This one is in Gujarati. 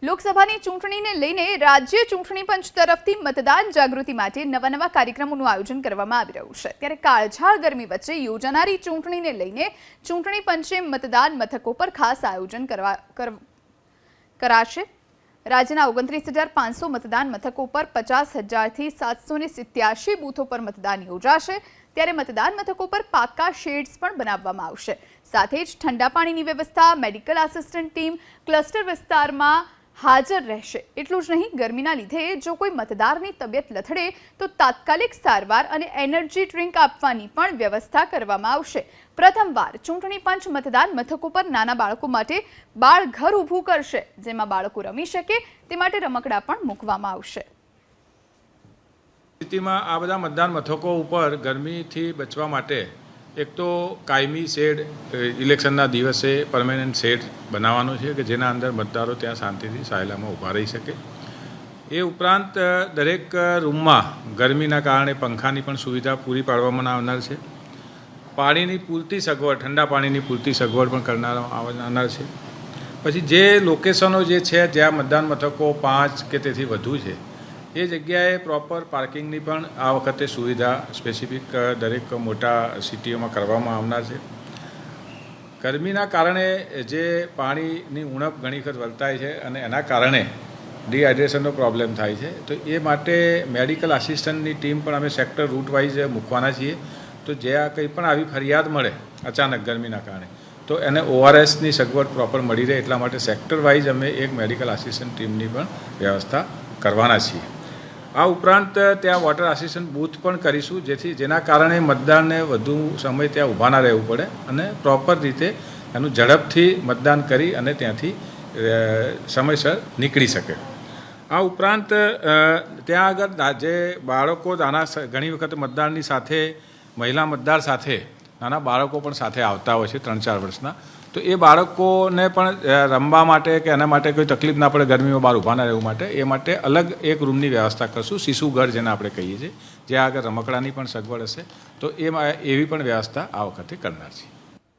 લોકસભાની ચૂંટણીને લઈને રાજ્ય ચૂંટણી પંચ તરફથી મતદાન જાગૃતિ માટે નવા કાર્યક્રમોનું આયોજન કરવામાં આવી રહ્યું છે। ત્યારે કાળઝાળ ગરમી વચ્ચે યોજાનારી ચૂંટણીને લઈને ચૂંટણી પંચે મતદાન મથકો પર ખાસ આયોજન કરાશે। રાજ્યના 29,500 મતદાન મથકો પર 50,000 થી 787 બૂથો પર મતદાન યોજાશે। ત્યારે મતદાન મથકો પર પાકા શેડ્સ પણ બનાવવામાં આવશે। સાથે જ ઠંડા પાણીની વ્યવસ્થા, મેડિકલ આસિસ્ટન્ટ ટીમ ક્લસ્ટર વિસ્તારમાં હાજર રહેશે। એટલું જ નહીં, ગરમીના લીધે જો કોઈ મતદારની તબિયત લથડે તો તાત્કાલિક સારવાર અને એનર્જી ડ્રિંક આપવાની પણ વ્યવસ્થા કરવામાં આવશે। પ્રથમવાર ચૂંટણી પંચ મતદાન મથકો પર નાના બાળકો માટે બાળ ઘર ઊભું કરશે, જેમાં બાળકો રમી શકે તે માટે રમકડા પણ મૂકવામાં આવશે। સ્થિતિમાં આ બધા મતદાન મથકો ઉપર ગરમીથી બચવા માટે એક તો કાયમી શેડ ઇલેક્શનના દિવસે પરમેનન્ટ શેડ બનાવવાનો છે કે જેના અંદર મતદારો ત્યાં શાંતિથી સાયલામાં ઊભા રહી શકે। એ ઉપરાંત દરેક રૂમમાં ગરમીના કારણે પંખાની પણ સુવિધા પૂરી પાડવામાં આવનાર છે। પાણીની પૂરતી સગવડ, ઠંડા પાણીની પૂરતી સગવડ પણ કરવામાં આવનાર છે। પછી જે લોકેશનો જે છે જ્યાં મતદાન મથકો 5 કે તેથી વધુ છે એ જગ્યાએ પ્રોપર પાર્કિંગની પણ આ વખતે સુવિધા સ્પેસિફિક દરેક મોટા સિટીઓમાં કરવામાં આવનાર છે। ગરમીના કારણે જે પાણીની ઉણપ ઘણી વખત વર્તાય છે અને એના કારણે ડિહાઇડ્રેશનનો પ્રોબ્લેમ થાય છે, તો એ માટે મેડિકલ આસિસ્ટન્ટની ટીમ પણ અમે સેક્ટર રૂટ વાઇઝ મૂકવાના છીએ। તો જ્યાં કંઈ પણ આવી ફરિયાદ મળે અચાનક ગરમીના કારણે તો એને ORSની સગવડ પ્રોપર મળી રહે એટલા માટે સેક્ટર વાઇઝ અમે એક મેડિકલ આસિસ્ટન્ટ ટીમની પણ વ્યવસ્થા કરવાના છીએ। આ ઉપરાંત ત્યાં વોટર આસિસ્ટન્ટ બૂથ પણ કરીશું, જેના કારણે મતદાનને વધુ સમય ત્યાં ઊભા ના રહેવું પડે અને પ્રોપર રીતે એનું ઝડપથી મતદાન કરી અને ત્યાંથી સમયસર નીકળી શકે। આ ઉપરાંત ત્યાં આગળ જે બાળકો ઘણી વખત મતદાનની સાથે મહિલા મતદાર સાથે નાના બાળકો પણ સાથે આવતા હોય છે 3-4 વર્ષના, તો એ બાળકોને પણ રમવા માટે કે એના માટે કોઈ તકલીફ ના પડે ગરમીમાં બહાર ઊભા ના રહેવું માટે એ માટે અલગ એક રૂમની વ્યવસ્થા કરશું, શિશુ ઘર જેને આપણે કહીએ છીએ, જ્યાં આગળ રમકડાની પણ સગવડ હશે। તો એવી પણ વ્યવસ્થા આ વખતે કરનાર છે।